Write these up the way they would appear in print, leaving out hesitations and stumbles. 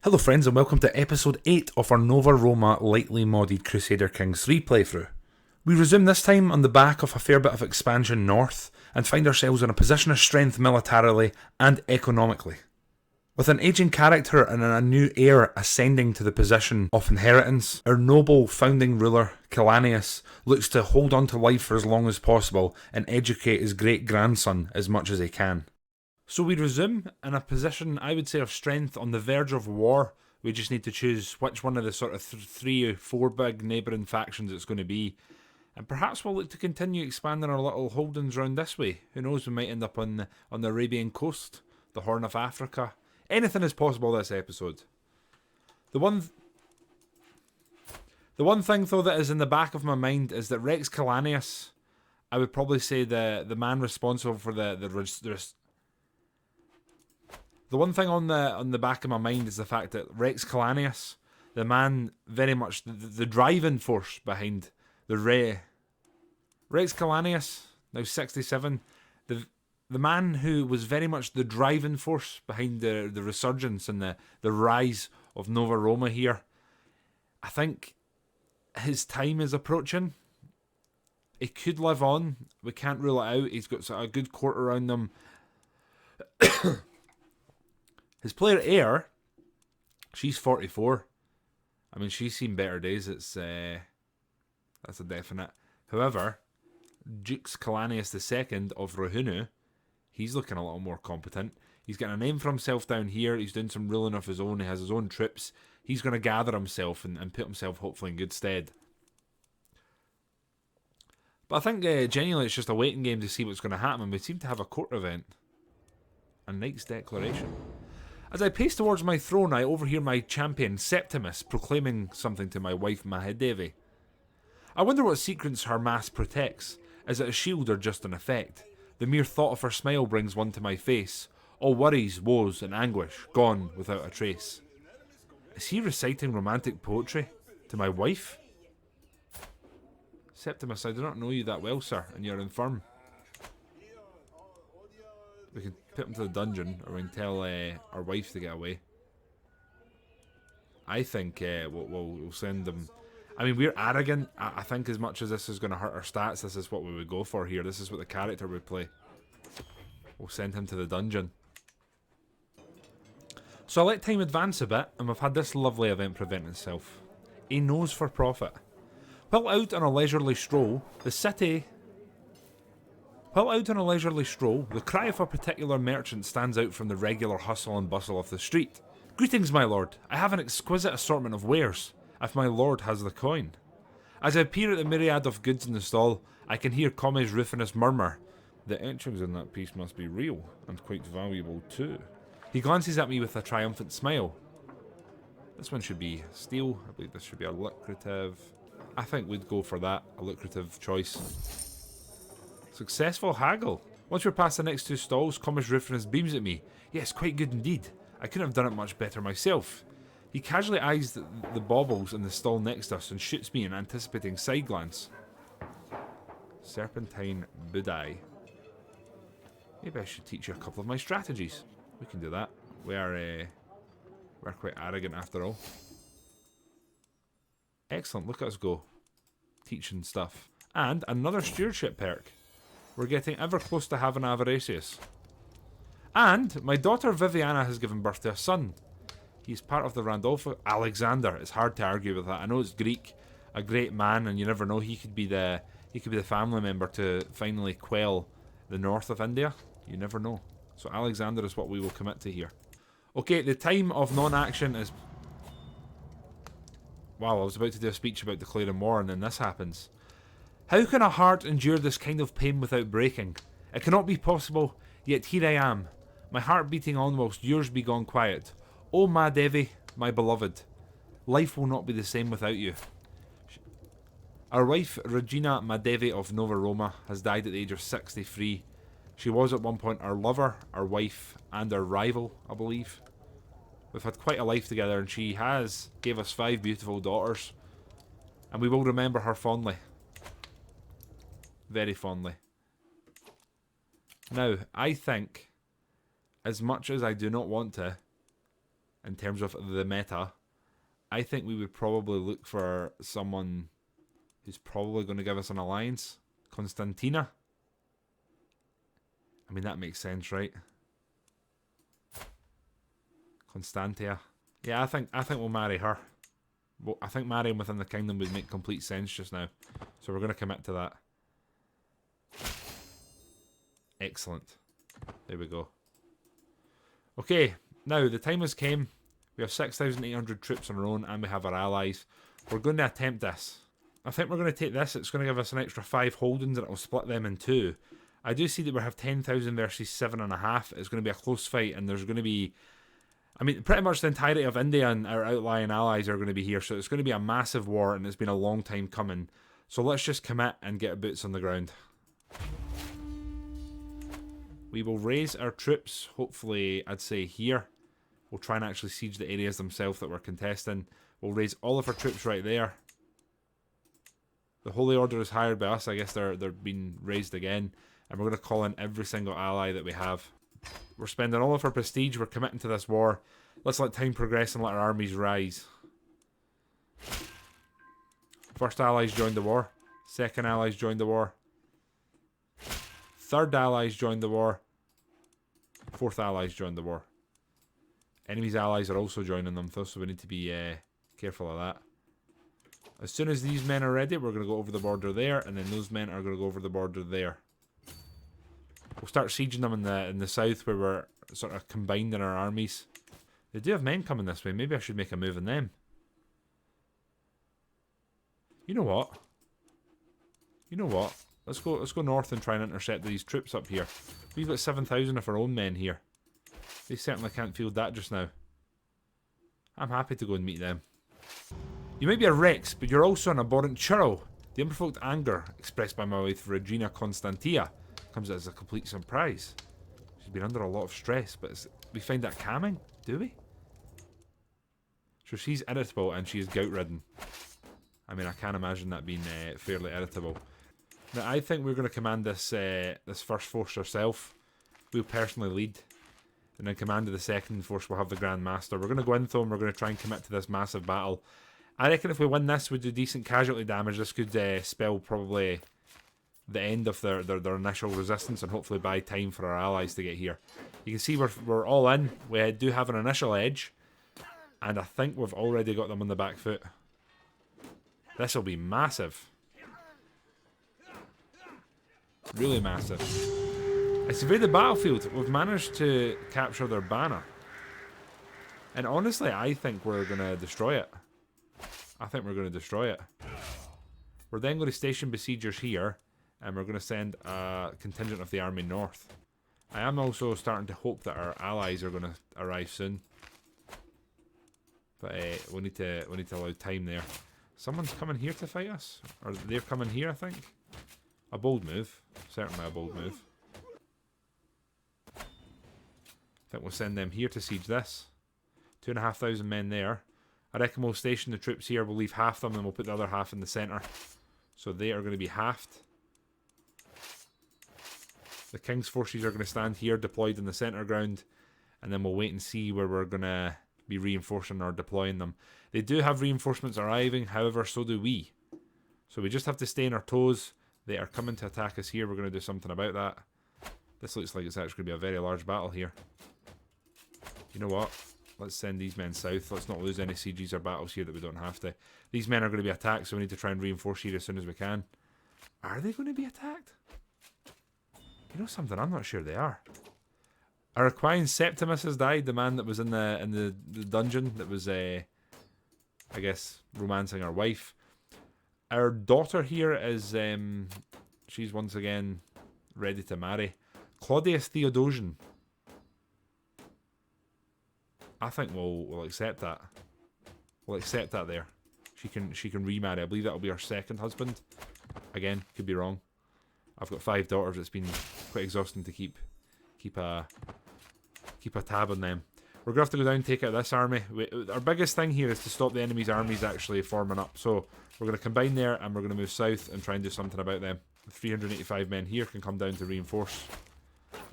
Hello friends and welcome to episode 8 of our Nova Roma lightly modded Crusader Kings III playthrough. We resume this time on the back of a fair bit of expansion north and find ourselves in a position of strength militarily and economically. With an aging character and a new heir ascending to the position of inheritance, our noble founding ruler, Kylanius, looks to hold on to life for as long as possible and educate his great-grandson as much as he can. So we resume in a position, I would say, of strength on the verge of war. We just need to choose which one of the sort of 3 or 4 big neighbouring factions it's going to be. And perhaps we'll look to continue expanding our little holdings round this way. Who knows, we might end up on the Arabian coast, the Horn of Africa. Anything is possible this episode. The one thing, though, that is in the back of my mind is that Rex Kylanius, I would probably say the man responsible for The one thing on the back of my mind is the fact that Rex Kylanius, the man very much the driving force behind the Rex Kylanius, now 67, the man who was very much the driving force behind the resurgence and the rise of Nova Roma here. I think his time is approaching. He could live on. We can't rule it out. He's got a good court around him. His player heir, she's 44. I mean, she's seen better days. That's a definite. However, Dukes Kylanius II of Rohunu, he's looking a little more competent. He's getting a name for himself down here. He's doing some ruling of his own. He has his own troops. He's going to gather himself and put himself hopefully in good stead. But I think genuinely it's just a waiting game to see what's going to happen. And we seem to have a court event. A knight's declaration. As I pace towards my throne, I overhear my champion Septimus proclaiming something to my wife Mahadevi. I wonder what secrets her mask protects. Is it a shield or just an effect? The mere thought of her smile brings one to my face. All worries, woes, and anguish gone without a trace. Is he reciting romantic poetry to my wife? Septimus, I do not know you that well, sir, and you're infirm. We can put him to the dungeon, or we can tell our wife to get away. I think we'll send them. I mean, we're arrogant. I think as much as this is going to hurt our stats, this is what we would go for here. This is what the character would play. We'll send him to the dungeon. So I let time advance a bit, and we've had this lovely event present itself. A nose for profit. While out on a leisurely stroll, the cry of a particular merchant stands out from the regular hustle and bustle of the street. Greetings, my lord. I have an exquisite assortment of wares, if my lord has the coin. As I peer at the myriad of goods in the stall, I can hear Commes Rufinus murmur, the etchings in that piece must be real, and quite valuable too. He glances at me with a triumphant smile. This one should be steel. I believe this should be a lucrative. I think we'd go for that, a lucrative choice. Successful haggle. Once we're past the next 2 stalls, Commes Rufinus beams at me. Yes, quite good indeed. I couldn't have done it much better myself. He casually eyes the baubles in the stall next to us and shoots me an anticipating side glance. Serpentine Budai. Maybe I should teach you a couple of my strategies. We can do that. We're quite arrogant after all. Excellent, look at us go. Teaching stuff. And another stewardship perk. We're getting ever close to having Avaricius. And my daughter Viviana has given birth to a son. He's part of the Randolfica. Alexander. It's hard to argue with that. I know it's Greek, a great man, and you never know. He could be the family member to finally quell the north of India. You never know. So Alexander is what we will commit to here. Okay, the time of non-action is. Wow, I was about to do a speech about declaring war, and then this happens. How can a heart endure this kind of pain without breaking? It cannot be possible, yet here I am, my heart beating on whilst yours be gone quiet. O Mahadevi, my beloved, life will not be the same without you. Our wife, Regina Mahadevi of Nova Roma, has died at the age of 63. She was at one point our lover, our wife, and our rival, I believe. We've had quite a life together, and she gave us 5 beautiful daughters. And we will remember her fondly. Very fondly. Now, I think, as much as I do not want to, in terms of the meta, I think we would probably look for someone who's probably going to give us an alliance. Constantina. I mean, that makes sense, right? Constantia. Yeah, I think we'll marry her. Well, I think marrying within the kingdom would make complete sense just now. So we're going to commit to that. Excellent. There we go. Okay, now the time has came. We have 6,800 troops on our own and we have our allies. We're going to attempt this. I think we're going to take this. It's going to give us an extra 5 holdings and it'll split them in 2. I do see that we have 10,000 versus 7.5. It's going to be a close fight and there's going to be... I mean, pretty much the entirety of India and our outlying allies are going to be here. So it's going to be a massive war and it's been a long time coming. So let's just commit and get our boots on the ground. We will raise our troops, hopefully, I'd say here. We'll try and actually siege the areas themselves that we're contesting. We'll raise all of our troops right there. The Holy Order is hired by us. I guess they're being raised again. And we're going to call in every single ally that we have. We're spending all of our prestige. We're committing to this war. Let's let time progress and let our armies rise. First allies joined the war. Second allies joined the war. Third allies joined the war. Fourth allies joined the war. Enemy's allies are also joining them though, so we need to be careful of that. As soon as these men are ready, we're going to go over the border there, and then those men are going to go over the border there. We'll start sieging them in the south where we're sort of combined in our armies. They do have men coming this way. Maybe I should make a move on them. You know what? You know what? Let's go north and try and intercept these troops up here. We've got 7,000 of our own men here. They certainly can't field that just now. I'm happy to go and meet them. You might be a Rex, but you're also an abhorrent churl. The unprovoked anger expressed by my wife Regina Constantia comes as a complete surprise. She's been under a lot of stress, but we find that calming, do we? So she's irritable and she's gout-ridden. I mean, I can't imagine that being fairly irritable. Now, I think we're going to command this this first force ourselves. We'll personally lead. And then command of the second force will have the Grand Master. We're going to go in though and we're going to try and commit to this massive battle. I reckon if we win this, we do decent casualty damage. This could spell probably the end of their initial resistance and hopefully buy time for our allies to get here. You can see we're all in. We do have an initial edge. And I think we've already got them on the back foot. This will be massive. Really massive. It's a the battlefield. We've managed to capture their banner. And honestly, I think we're going to destroy it. I think we're going to destroy it. We're then going to station besiegers here. And we're going to send a contingent of the army north. I am also starting to hope that our allies are going to arrive soon. But we need to allow time there. Someone's coming here to fight us? Or they're coming here, I think. A bold move. Certainly a bold move. I think we'll send them here to siege this. 2,500 men there. I reckon we'll station the troops here. We'll leave half them and we'll put the other half in the centre. So they are going to be halved. The King's forces are going to stand here deployed in the centre ground. And then we'll wait and see where we're going to be reinforcing or deploying them. They do have reinforcements arriving, however, so do we. So we just have to stay on our toes. They are coming to attack us here. We're going to do something about that. This looks like it's actually going to be a very large battle here. You know what? Let's send these men south. Let's not lose any sieges or battles here that we don't have to. These men are going to be attacked, so we need to try and reinforce here as soon as we can. Are they going to be attacked? You know something? I'm not sure they are. Our Aquinas Septimus has died, the man that was in the dungeon that was, I guess, romancing our wife. Our daughter here is, she's once again ready to marry. Claudius Theodosian. I think we'll accept that. We'll accept that there. She can remarry. I believe that'll be her second husband. Again, could be wrong. I've got 5 daughters. It's been quite exhausting to keep a tab on them. We're going to have to go down and take out this army. Our biggest thing here is to stop the enemy's armies actually forming up. So we're going to combine there and we're going to move south and try and do something about them. The 385 men here can come down to reinforce.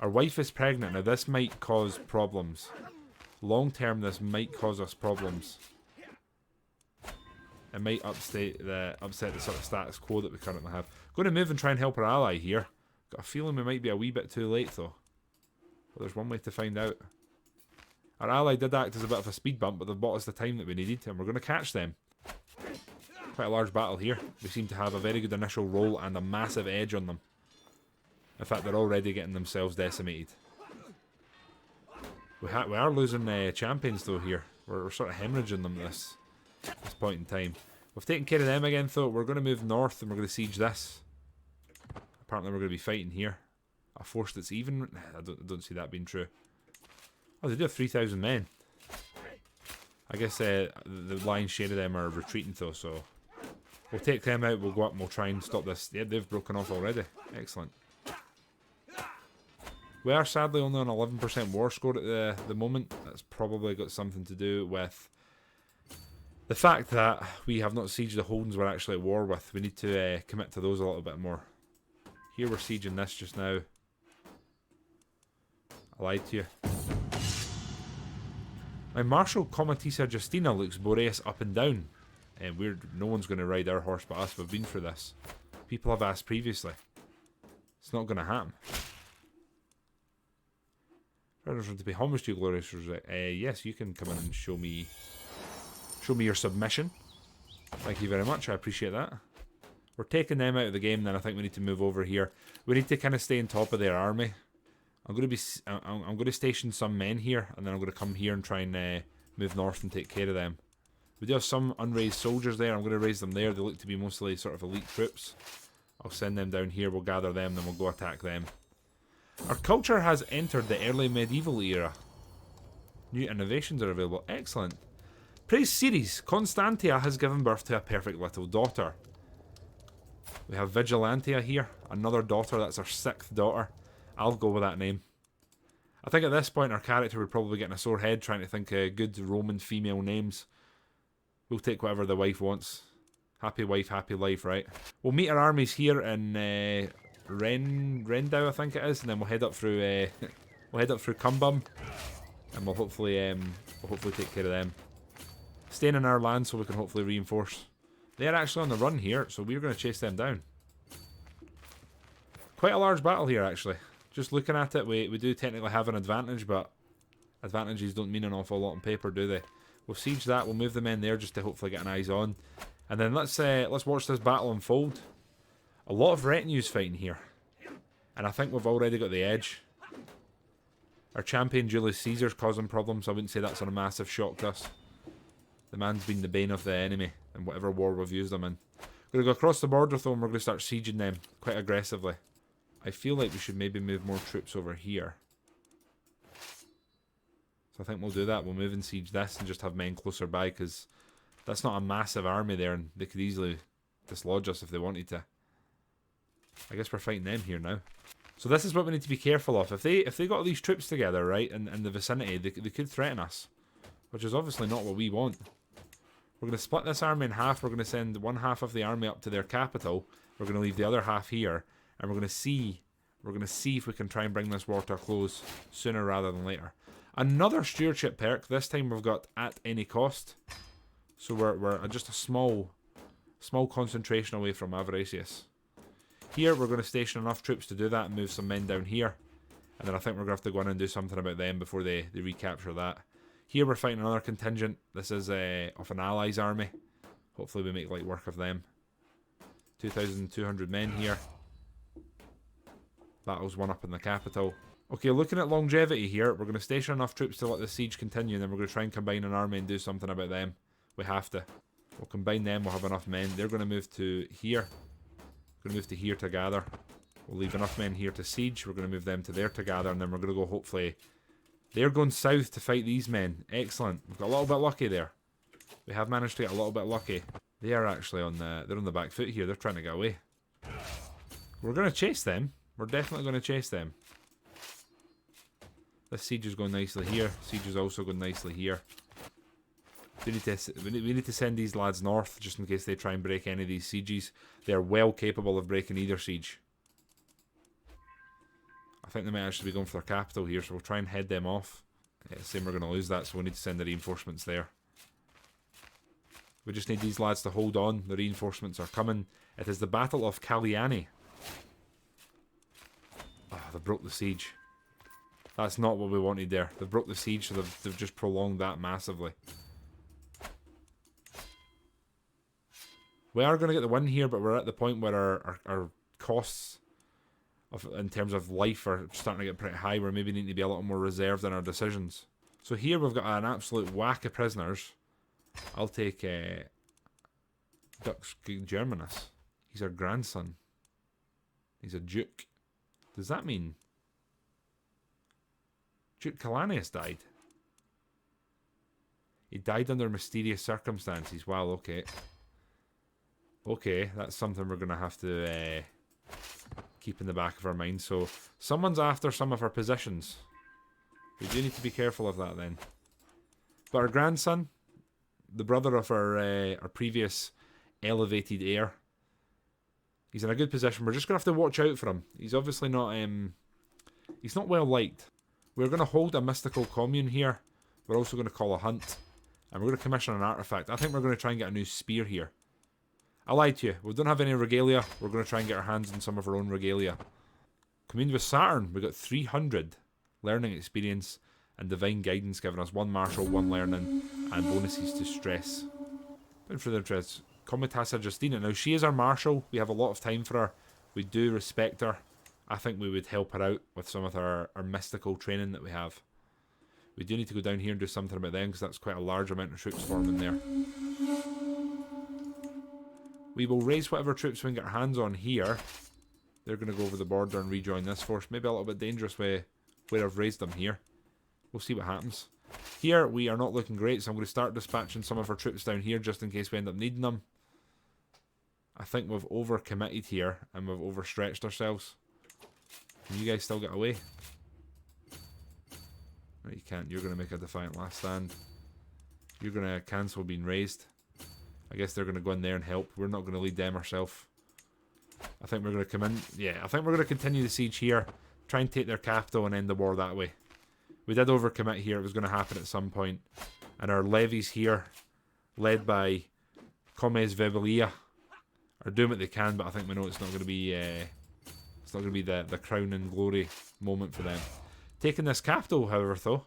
Our wife is pregnant. Now this might cause problems. Long term, this might cause us problems. It might upset the sort of status quo that we currently have. Going to move and try and help our ally here. Got a feeling we might be a wee bit too late though. But there's one way to find out. Our ally did act as a bit of a speed bump, but they've bought us the time that we needed, and we're going to catch them. Quite a large battle here. We seem to have a very good initial roll and a massive edge on them. In fact, they're already getting themselves decimated. We are losing champions though here. We're sort of hemorrhaging them at this point in time. We've taken care of them again though. We're going to move north and we're going to siege this. Apparently we're going to be fighting here. A force that's even... I don't see that being true. Oh, they do have 3,000 men. I guess the lion's share of them are retreating though, so... We'll take them out, we'll go up and we'll try and stop this. Yeah, they've broken off already. Excellent. We are sadly only on 11% war score at the moment. That's probably got something to do with the fact that we have not sieged the holdings we're actually at war with. We need to commit to those a little bit more. Here we're sieging this just now. I lied to you. My Marshal Comatissa Justina looks Boreas up and down. And no one's going to ride our horse but us. We've been through this. People have asked previously. It's not going to happen. I just want to pay homage to you, glorious. Yes, you can come in and show me your submission. Thank you very much. I appreciate that. We're taking them out of the game. Then I think we need to move over here. We need to kind of stay on top of their army. I'm going to station some men here, and then I'm going to come here and try and move north and take care of them. We do have some unraised soldiers there. I'm going to raise them there. They look to be mostly sort of elite troops. I'll send them down here. We'll gather them, then we'll go attack them. Our culture has entered the early medieval era. New innovations are available. Excellent. Praise Ceres. Constantia has given birth to a perfect little daughter. We have Vigilantia here. Another daughter. That's our 6th daughter. I'll go with that name. I think at this point our character would probably be getting a sore head trying to think of good Roman female names. We'll take whatever the wife wants. Happy wife, happy life, right? We'll meet our armies here in Rendau, I think it is, and then we'll head up through Cumbum, and we'll hopefully take care of them. Staying in our land so we can hopefully reinforce. They're actually on the run here, so we're going to chase them down. Quite a large battle here, actually. Just looking at it, we do technically have an advantage, but advantages don't mean an awful lot on paper, do they? We'll siege that. We'll move the men there just to hopefully get an eyes on, and then let's watch this battle unfold. A lot of retinues fighting here, and I think we've already got the edge. Our champion Julius Caesar's causing problems. I wouldn't say that's a massive shock to us. The man's been the bane of the enemy in whatever war we've used him in. We're going to go across the border though, and we're going to start sieging them quite aggressively. I feel like we should maybe move more troops over here. So I think we'll do that. We'll move and siege this and just have men closer by, because that's not a massive army there, and they could easily dislodge us if they wanted to. I guess we're fighting them here now. So this is what we need to be careful of. If they got these troops together, right, in the vicinity, they could threaten us, which is obviously not what we want. We're going to split this army in half. We're going to send one half of the army up to their capital. We're going to leave the other half here, and we're going to see if we can try and bring this war to a close sooner rather than later. Another stewardship perk. This time we've got at any cost. So we're just a small concentration away from Avaricius. Here we're going to station enough troops to do that and move some men down here. And then I think we're going to have to go in and do something about them before they recapture that. Here we're fighting another contingent. This is of an allies army. Hopefully we make light work of them. 2,200 men here. Battle's won up in the capital. Okay, looking at longevity here, we're going to station enough troops to let the siege continue, and then we're going to try and combine an army and do something about them. We have to. We'll combine them, we'll have enough men. They're going to move to here. We're going to move to here to gather. We'll leave enough men here to siege. We're going to move them to there to gather, and then we're going to go hopefully... They're going south to fight these men. Excellent. We've got a little bit lucky there. We have managed to get a little bit lucky. They are actually on the back foot here. They're trying to get away. We're going to chase them. We're definitely going to chase them. This siege is going nicely here. Siege is also going nicely here. We need to send these lads north just in case they try and break any of these sieges. They are well capable of breaking either siege. I think they might actually be going for their capital here, so we'll try and head them off. Yeah, same, we're going to lose that, so we need to send the reinforcements there. We just need these lads to hold on. The reinforcements are coming. It is the Battle of Kylanius. Oh, they broke the siege. That's not what we wanted there. They broke the siege, so they've just prolonged that massively. We are going to get the win here, but we're at the point where our costs in terms of life are starting to get pretty high. We maybe need to be a little more reserved in our decisions. So here we've got an absolute whack of prisoners. I'll take Dux Germanus. He's our grandson. He's a duke. Does that mean Duke Kylanius died? He died under mysterious circumstances. Wow, okay. Okay, that's something we're going to have to keep in the back of our mind. So, someone's after some of our positions. We do need to be careful of that then. But our grandson, the brother of our previous elevated heir, he's in a good position. We're just going to have to watch out for him. He's obviously not, he's not well liked. We're going to hold a mystical commune here. We're also going to call a hunt. And we're going to commission an artifact. I think we're going to try and get a new spear here. I lied to you. We don't have any regalia. We're going to try and get our hands on some of our own regalia. Communed with Saturn. We got 300 learning experience and divine guidance, giving us 1 martial, 1 learning, and bonuses to stress. Down for the interest. Comitasa Justina. Now, she is our marshal. We have a lot of time for her. We do respect her. I think we would help her out with some of our mystical training that we have. We do need to go down here and do something about them, because that's quite a large amount of troops forming there. We will raise whatever troops we can get our hands on here. They're going to go over the border and rejoin this force. Maybe a little bit dangerous where I've raised them here. We'll see what happens. Here, we are not looking great, so I'm going to start dispatching some of our troops down here just in case we end up needing them. I think we've overcommitted here, and we've overstretched ourselves. Can you guys still get away? No, you can't. You're going to make a defiant last stand. You're going to cancel being raised. I guess they're going to go in there and help. We're not going to lead them ourselves. I think we're going to come in. Yeah, I think we're going to continue the siege here. Try and take their capital and end the war that way. We did overcommit here. It was going to happen at some point. And our levies here, led by Comes Vebelia, are doing what they can, but I think we know it's not going to be the crown and glory moment for them. Taking this capital, however, though,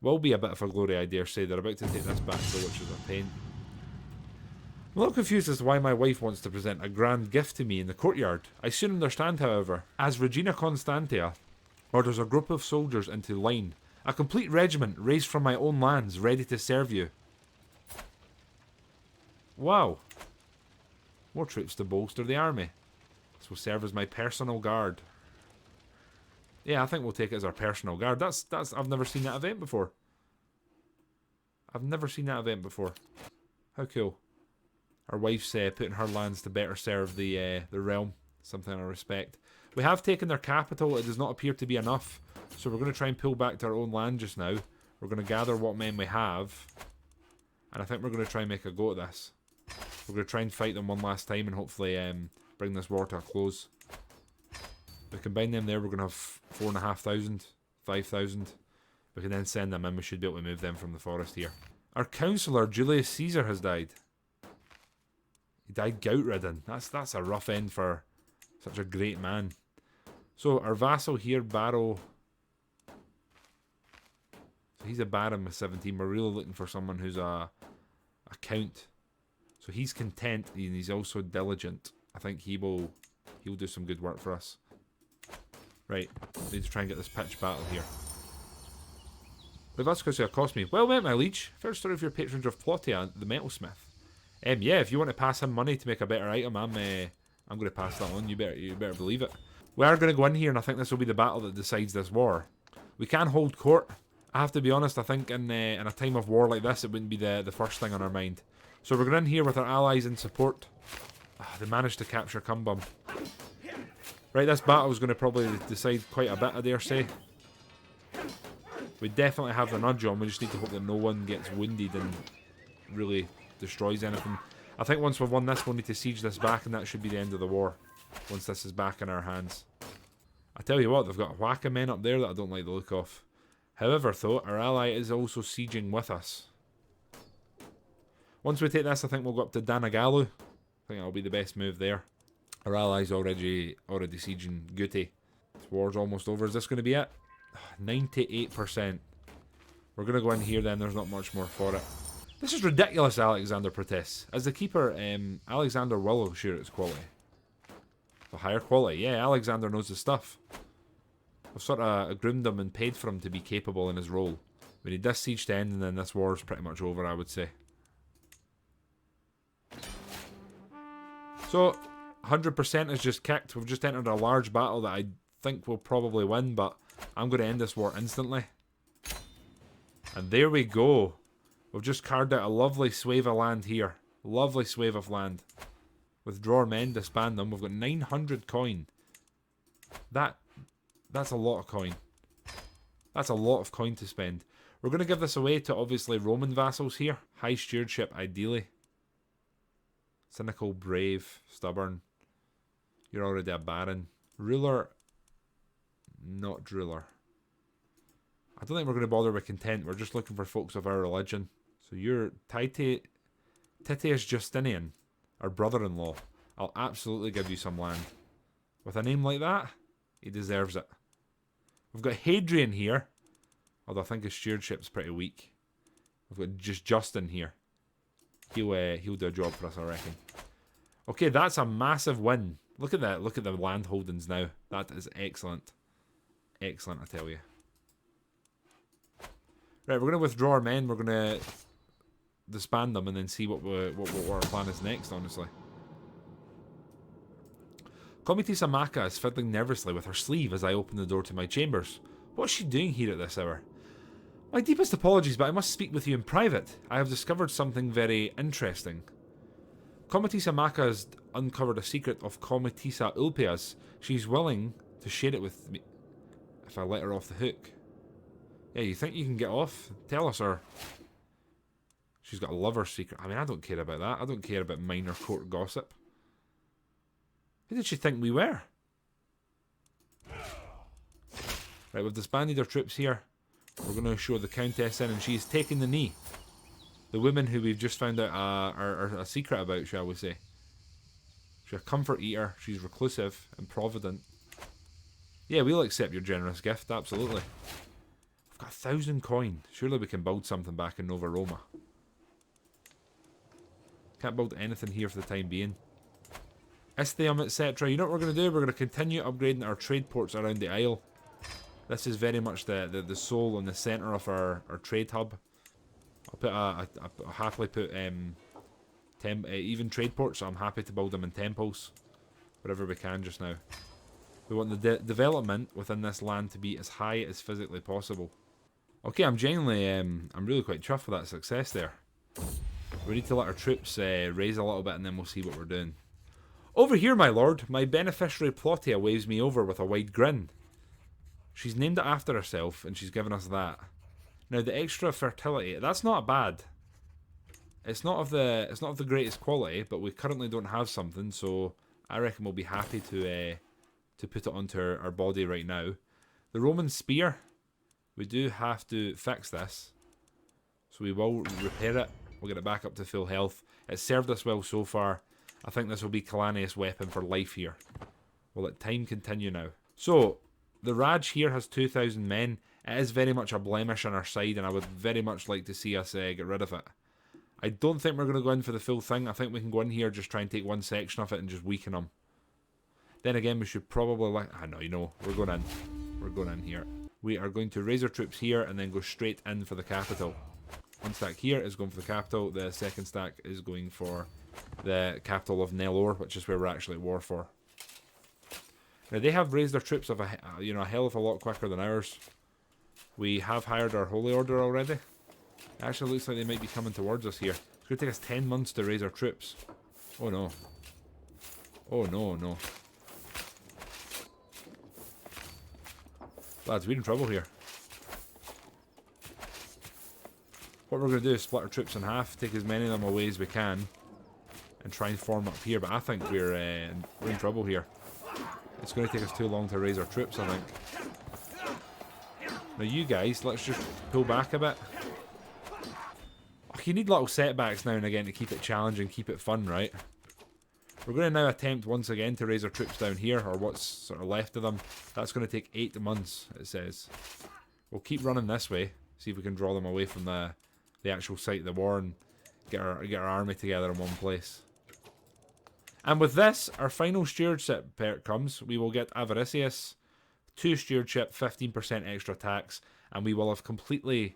will be a bit of a glory, I dare say. They're about to take this back, though, which is a pain. I'm a little confused as to why my wife wants to present a grand gift to me in the courtyard. I soon understand, however, as Regina Constantia orders a group of soldiers into line, a complete regiment raised from my own lands, ready to serve you. Wow. More troops to bolster the army. This will serve as my personal guard. Yeah, I think we'll take it as our personal guard. That's I've never seen that event before. I've never seen that event before. How cool. Our wife's putting her lands to better serve the realm. Something I respect. We have taken their capital. It does not appear to be enough. So we're going to try and pull back to our own land just now. We're going to gather what men we have. And I think we're going to try and make a go at this. We're going to try and fight them one last time and hopefully bring this war to a close. We combine them there. We're going to have 4,500, 5,000. We can then send them in. We should be able to move them from the forest here. Our councillor, Julius Caesar, has died. He died gout-ridden. That's a rough end for such a great man. So our vassal here, Barrow. So he's a baron with 17. We're really looking for someone who's a count. So he's content and he's also diligent. I think he'll do some good work for us. Right, need to try and get this pitched battle here. But that's because it cost me. Well met, my liege. First story of your patronage of Plottia, the metalsmith. Yeah, if you want to pass him money to make a better item, I'm going to pass that on. You better believe it. We are going to go in here, and I think this will be the battle that decides this war. We can hold court. I have to be honest. I think in a time of war like this, it wouldn't be the first thing on our mind. So we're going in here with our allies in support. They managed to capture Cumbum. Right, this battle is going to probably decide quite a bit, I dare say. We definitely have the nudge on. We just need to hope that no one gets wounded and really destroys anything. I think once we've won this, we'll need to siege this back, and that should be the end of the war. Once this is back in our hands. I tell you what, they've got a whack of men up there that I don't like the look of. However, though, our ally is also sieging with us. Once we take this, I think we'll go up to Danagalu. I think that'll be the best move there. Our ally's already sieging Guti. This war's almost over. Is this going to be it? 98%. We're going to go in here then. There's not much more for it. This is ridiculous, Alexander protests. As the keeper, Alexander will assure its quality. The higher quality. Yeah, Alexander knows his stuff. I've sort of groomed him and paid for him to be capable in his role. We need this siege to end and then this war's pretty much over, I would say. So, 100% is just kicked. We've just entered a large battle that I think we'll probably win, but I'm going to end this war instantly. And there we go. We've just carved out a lovely swathe of land here. Lovely swathe of land. Withdraw men, disband them. We've got 900 coin. That's a lot of coin. That's a lot of coin to spend. We're going to give this away to obviously Roman vassals here. High stewardship, ideally. Cynical, brave, stubborn. You're already a baron. Ruler, not druler. I don't think we're going to bother with content. We're just looking for folks of our religion. So you're Titius Justinian, our brother-in-law. I'll absolutely give you some land. With a name like that, he deserves it. We've got Hadrian here. Although I think his stewardship's pretty weak. We've got just Justin here. He'll do a job for us, I reckon. Okay, that's a massive win. Look at that. Look at the land holdings now. That is excellent. Excellent, I tell you. Right, we're going to withdraw our men. We're going to disband them and then see what our plan is next, honestly. Komitisa Maka is fiddling nervously with her sleeve as I open the door to my chambers. What's she doing here at this hour? My deepest apologies, but I must speak with you in private. I have discovered something very interesting. Komitisa Maka has uncovered a secret of Komitisa Ulpia's. She's willing to share it with me if I let her off the hook. Yeah, you think you can get off? Tell us, or she's got a lover's secret. I mean, I don't care about that. I don't care about minor court gossip. Who did she think we were? Right, we've disbanded our troops here. We're going to show the Countess in, and she's taking the knee. The woman who we've just found out are a secret about, shall we say. She's a comfort eater. She's reclusive and provident. Yeah, we'll accept your generous gift, absolutely. We've got 1,000 coin. Surely we can build something back in Nova Roma. Can't build anything here for the time being. Istium, etc. You know what we're going to do? We're going to continue upgrading our trade ports around the isle. This is very much the soul and the centre of our trade hub. I'll happily put even trade ports, so I'm happy to build them in temples. Wherever we can just now. We want the development within this land to be as high as physically possible. Okay, I'm genuinely, I'm really quite chuffed with that success there. We need to let our troops raise a little bit and then we'll see what we're doing. Over here, my lord, my beneficiary Plotia waves me over with a wide grin. She's named it after herself, and she's given us that. Now, the extra fertility, that's not bad. It's not of the greatest quality, but we currently don't have something, so I reckon we'll be happy to put it onto our body right now. The Roman spear, we do have to fix this, so we will repair it. We'll get it back up to full health. It's served us well so far. I think this will be Kylanius' weapon for life here. We'll let time continue now. So, the Raj here has 2,000 men. It is very much a blemish on our side, and I would very much like to see us get rid of it. I don't think we're going to go in for the full thing. I think we can go in here, just try and take one section of it and just weaken them. Then again, we should probably we're going in. We're going in here. We are going to raise our troops here and then go straight in for the capital. One stack here is going for the capital. The second stack is going for the capital of Nelor, which is where we're actually at war for. Now, they have raised their troops of a hell of a lot quicker than ours. We have hired our Holy Order already. It actually looks like they might be coming towards us here. It's going to take us 10 months to raise our troops. Oh no. Oh no, no. Lads, we're in trouble here. What we're going to do is split our troops in half, take as many of them away as we can, and try and form up here. But I think we're in trouble here. It's going to take us too long to raise our troops, I think. Now you guys, let's just pull back a bit. Oh, you need little setbacks now and again to keep it challenging, keep it fun, right? We're going to now attempt once again to raise our troops down here, or what's sort of left of them. That's going to take 8 months, it says. We'll keep running this way, see if we can draw them away from the actual site of the war and get our army together in one place. And with this, our final stewardship perk comes. We will get Avaricious, 2 stewardship, 15% extra tax, and we will have completely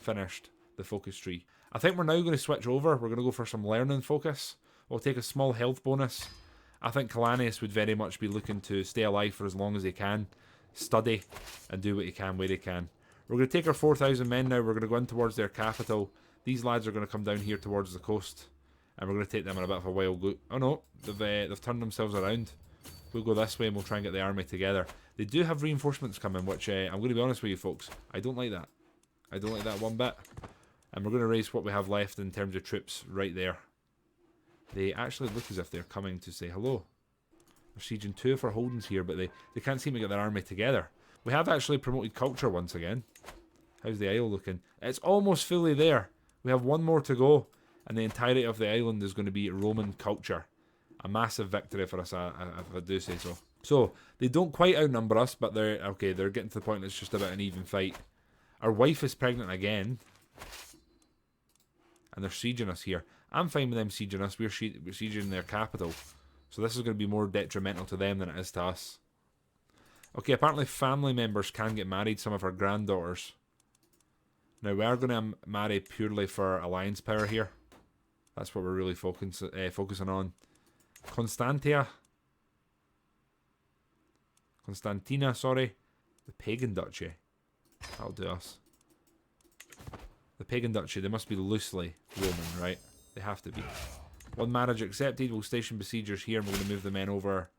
finished the focus tree. I think we're now going to switch over. We're going to go for some learning focus. We'll take a small health bonus. I think Kylanius would very much be looking to stay alive for as long as he can, study, and do what he can where he can. We're going to take our 4,000 men now. We're going to go in towards their capital. These lads are going to come down here towards the coast, and we're going to take them on a bit of a wild look. Oh no, they've turned themselves around. We'll go this way and we'll try and get the army together. They do have reinforcements coming, which I'm going to be honest with you folks, I don't like that. I don't like that one bit. And we're going to raise what we have left in terms of troops right there. They actually look as if they're coming to say hello. They're sieging 2 of our holdings here, but they can't seem to get their army together. We have actually promoted culture once again. How's the isle looking? It's almost fully there. We have 1 more to go, and the entirety of the island is going to be Roman culture. A massive victory for us, if I do say so. So, they don't quite outnumber us, but they're getting to the point it's just about an even fight. Our wife is pregnant again, and they're sieging us here. I'm fine with them sieging us. We're sieging their capital. So this is going to be more detrimental to them than it is to us. Okay, apparently family members can get married, some of our granddaughters. Now, we are going to marry purely for alliance power here. That's what we're really focusing on. Constantina, sorry. The Pagan Duchy. That'll do us. The Pagan Duchy, they must be loosely Roman, right? They have to be. 1 marriage accepted. We'll station besiegers here, and we're going to move the men over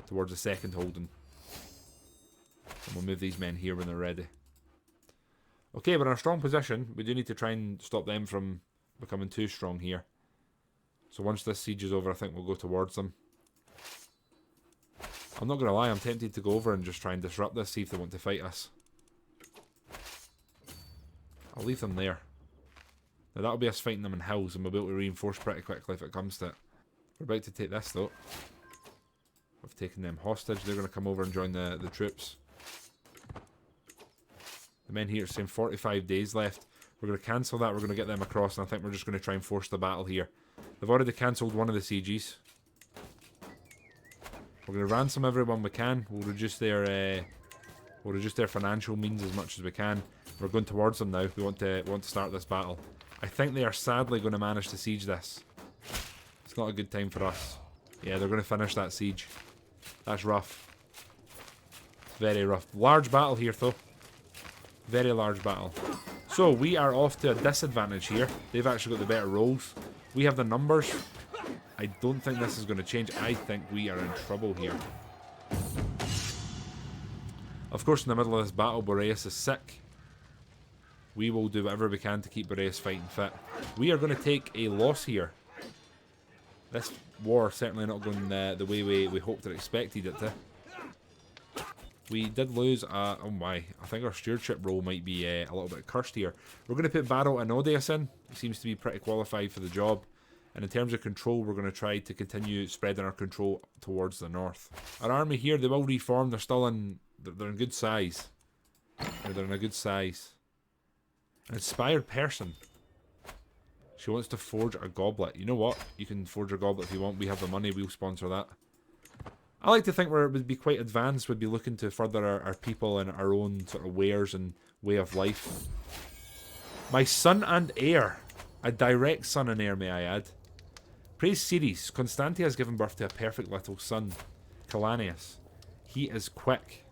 towards the second holding. And we'll move these men here when they're ready. Okay, we're in a strong position. We do need to try and stop them from becoming too strong here. So once this siege is over, I think we'll go towards them. I'm not going to lie, I'm tempted to go over and just try and disrupt this, see if they want to fight us. I'll leave them there. Now that'll be us fighting them in hills, and we'll be able to reinforce pretty quickly if it comes to it. We're about to take this though. We've taken them hostage. They're going to come over and join the troops. The men here are saying 45 days left. We're going to cancel that. We're going to get them across, and I think we're just going to try and force the battle here. They've already cancelled one of the sieges. We're going to ransom everyone we can. We'll reduce their financial means as much as we can. We're going towards them now. We want to start this battle. I think they are sadly going to manage to siege this. It's not a good time for us. Yeah, they're going to finish that siege. That's rough. Very rough. Large battle here though. Very large battle. So we are off to a disadvantage here. They've actually got the better rolls. We have the numbers. I don't think this is going to change. I think we are in trouble here. Of course, in the middle of this battle, Boreas is sick. We will do whatever we can to keep Boreas fighting fit. We are going to take a loss here. This war certainly not going the way we hoped or expected it to. We did lose oh my, I think our stewardship role might be a little bit cursed here. We're going to put Barrow and Odius in. He seems to be pretty qualified for the job. And in terms of control, we're going to try to continue spreading our control towards the north. Our army here, they will reform. They're still in, they're in good size. They're in a good size. An inspired person. She wants to forge a goblet. You know what? You can forge a goblet if you want. We have the money. We'll sponsor that. I like to think it would be quite advanced. We'd be looking to further our people and our own sort of wares and way of life. My son and heir. A direct son and heir, may I add. Praise Ceres. Constantia has given birth to a perfect little son. Kylanius. He is quick.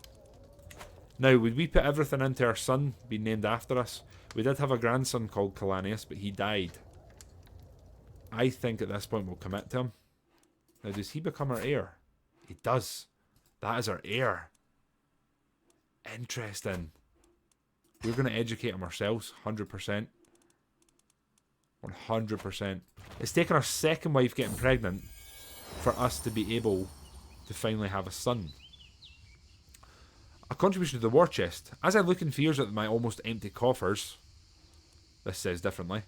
Now, would we put everything into our son being named after us? We did have a grandson called Kylanius, but he died. I think at this point we'll commit to him. Now, does he become our heir? He does. That is our heir. Interesting. We're going to educate him ourselves, 100%. 100%. It's taken our second wife getting pregnant for us to be able to finally have a son. A contribution to the war chest. As I look in fears at my almost empty coffers, this says differently.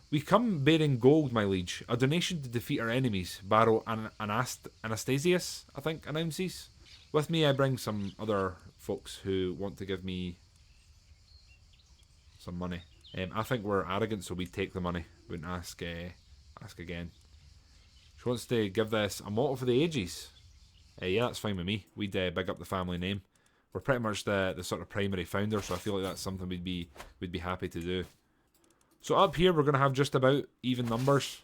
We come bearing gold, my liege. A donation to defeat our enemies. Baro Anastasius, I think, announces. With me I bring some other folks who want to give me some money. I think we're arrogant, so we'd take the money. We wouldn't ask again. She wants to give this a motto for the ages. Yeah, that's fine with me. We'd big up the family name. We're pretty much the sort of primary founder, so I feel like that's something we'd be happy to do. So up here we're going to have just about even numbers.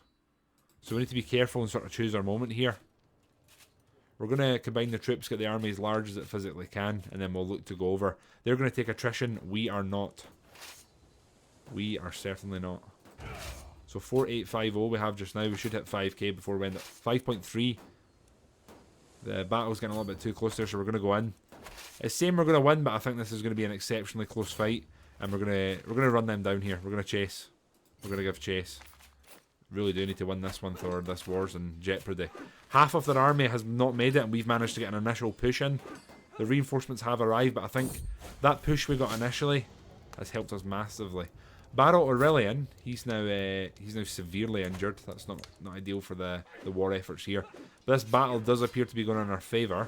So we need to be careful and sort of choose our moment here. We're going to combine the troops, get the army as large as it physically can, and then we'll look to go over. They're going to take attrition. We are not. We are certainly not. So 4850 we have just now. We should hit 5k before we end up 5.3. The battle's getting a little bit too close there, so we're going to go in. It's saying we're going to win, but I think this is going to be an exceptionally close fight. And we're gonna run them down here. We're gonna chase. We're gonna give chase. Really do need to win this one, or this war's in jeopardy. Half of their army has not made it, and we've managed to get an initial push in. The reinforcements have arrived, but I think that push we got initially has helped us massively. Baro Aurelian, he's now severely injured. That's not ideal for the war efforts here. But this battle does appear to be going in our favour.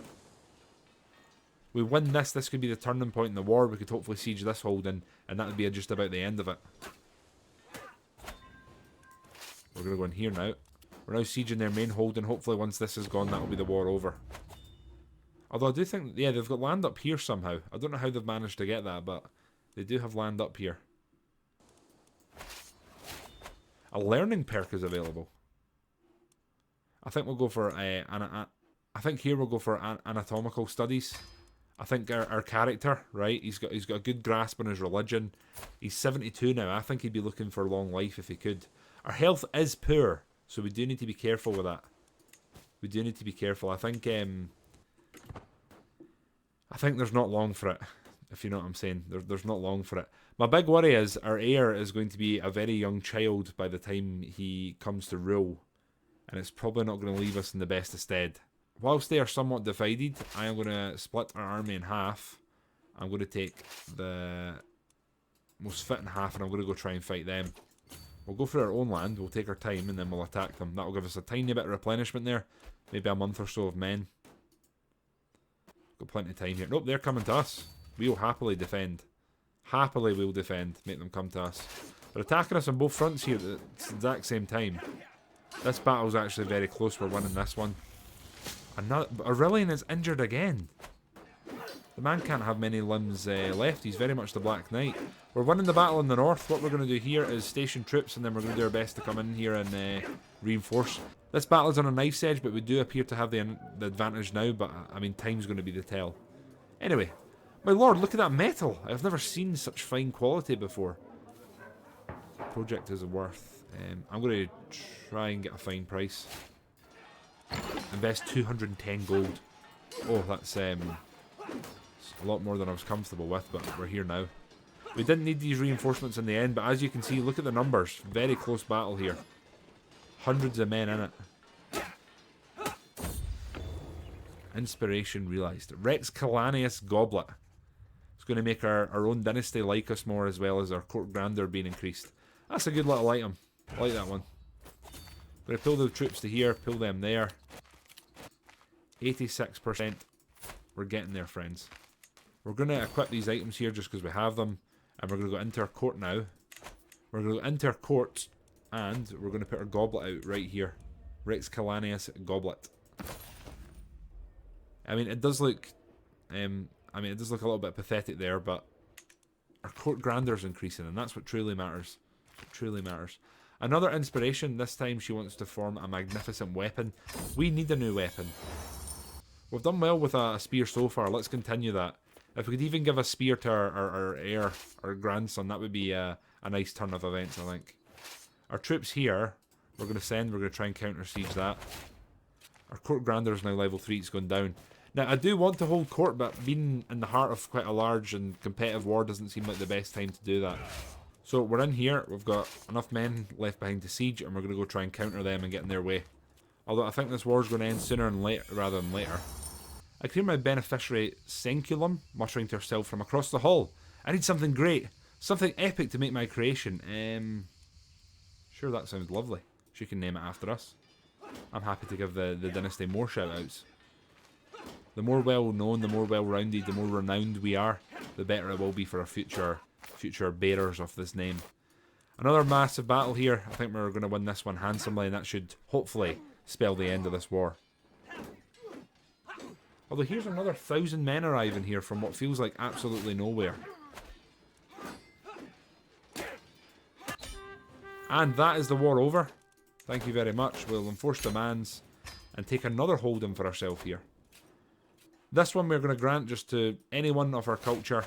We win this could be the turning point in the war. We could hopefully siege this holding, and that would be just about the end of it. We're going to go in here now. We're now sieging their main holding. Hopefully once this is gone, that will be the war over. Although I do think, yeah, they've got land up here somehow. I don't know how they've managed to get that, but they do have land up here. A learning perk is available. I think we'll go for I think here we'll go for anatomical studies. I think our character, right? He's got a good grasp on his religion. He's 72 now. I think he'd be looking for long life if he could. Our health is poor, so we do need to be careful with that. We do need to be careful. I think there's not long for it, if you know what I'm saying. There's not long for it. My big worry is our heir is going to be a very young child by the time he comes to rule, and it's probably not going to leave us in the best of stead. Whilst they are somewhat divided, I am going to split our army in half. I'm going to take the most fit in half, and I'm going to go try and fight them. We'll go for our own land, we'll take our time, and then we'll attack them. That will give us a tiny bit of replenishment there. Maybe a month or so of men. Got plenty of time here. Nope, they're coming to us. We will happily defend. Happily we'll defend. Make them come to us. They're attacking us on both fronts here at the exact same time. This battle's actually very close. We're winning this one. Aurelian is injured again. The man can't have many limbs left. He's very much the Black Knight. We're winning the battle in the north. What we're going to do here is station troops, and then we're going to do our best to come in here and reinforce. This battle is on a knife's edge, but we do appear to have the advantage now. But I mean, time's going to be the tell. Anyway, my lord, look at that metal. I've never seen such fine quality before. Project is worth. I'm going to try and get a fine price. Invest 210 gold. Oh, that's a lot more than I was comfortable with, but we're here now. We didn't need these reinforcements in the end, but as you can see, look at the numbers. Very close battle here. Hundreds of men in it. Inspiration realised. Rex Kylanius Goblet. It's going to make our own dynasty like us more, as well as our court grandeur being increased. That's a good little item. I like that one. Going to pull the troops to here, pull them there. 86%. We're getting there, friends. We're going to equip these items here just because we have them. And we're going to go into our court now. We're going to go into our court. And we're going to put our goblet out right here. Rex Kylanius Goblet. I mean, it does look... it does look a little bit pathetic there, but... Our court grandeur is increasing, and that's what truly matters. What truly matters. Another inspiration. This time she wants to form a magnificent weapon. We need a new weapon. We've done well with a spear so far. Let's continue that. If we could even give a spear to our heir, our grandson, that would be a nice turn of events, I think. Our troops here, we're going to try and counter siege that. Our court grandeur is now level 3, it's going down. Now, I do want to hold court, but being in the heart of quite a large and competitive war doesn't seem like the best time to do that. So we're in here, we've got enough men left behind to siege, and we're going to go try and counter them and get in their way. Although I think this war is going to end sooner and later rather than later. I can hear my beneficiary Senculum muttering to herself from across the hall. I need something great, something epic to make my creation. Sure, that sounds lovely. She can name it after us. I'm happy to give the dynasty more shout-outs. The more well-known, the more well-rounded, the more renowned we are, the better it will be for our future bearers of this name. Another massive battle here. I think we're going to win this one handsomely, and that should hopefully spell the end of this war. Although here's another 1,000 men arriving here from what feels like absolutely nowhere. And that is the war over. Thank you very much. We'll enforce demands and take another holding for ourselves here. This one we're going to grant just to anyone of our culture.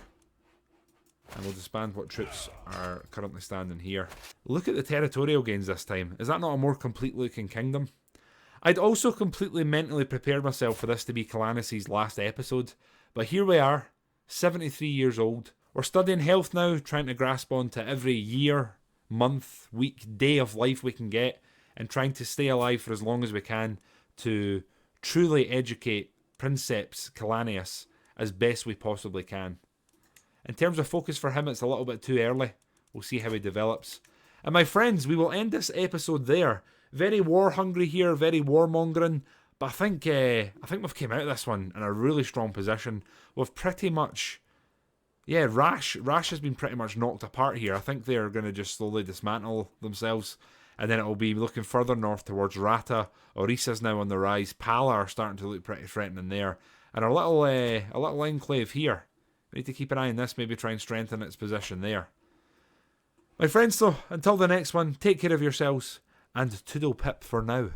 And we'll disband what troops are currently standing here. Look at the territorial gains this time. Is that not a more complete looking kingdom? I'd also completely mentally prepared myself for this to be Kylanius' last episode. But here we are, 73 years old. We're studying health now, trying to grasp onto every year, month, week, day of life we can get. And trying to stay alive for as long as we can to truly educate Princeps Kylanius as best we possibly can. In terms of focus for him, it's a little bit too early. We'll see how he develops. And my friends, we will end this episode there. Very war-hungry here, very warmongering. But I think we've came out of this one in a really strong position. We've pretty much... Yeah, Rash has been pretty much knocked apart here. I think they're going to just slowly dismantle themselves. And then it will be looking further north towards Rata. Orisa's now on the rise. Pala are starting to look pretty threatening there. And a little enclave here. We need to keep an eye on this, maybe try and strengthen its position there. My friends though, until the next one, take care of yourselves, and toodle pip for now.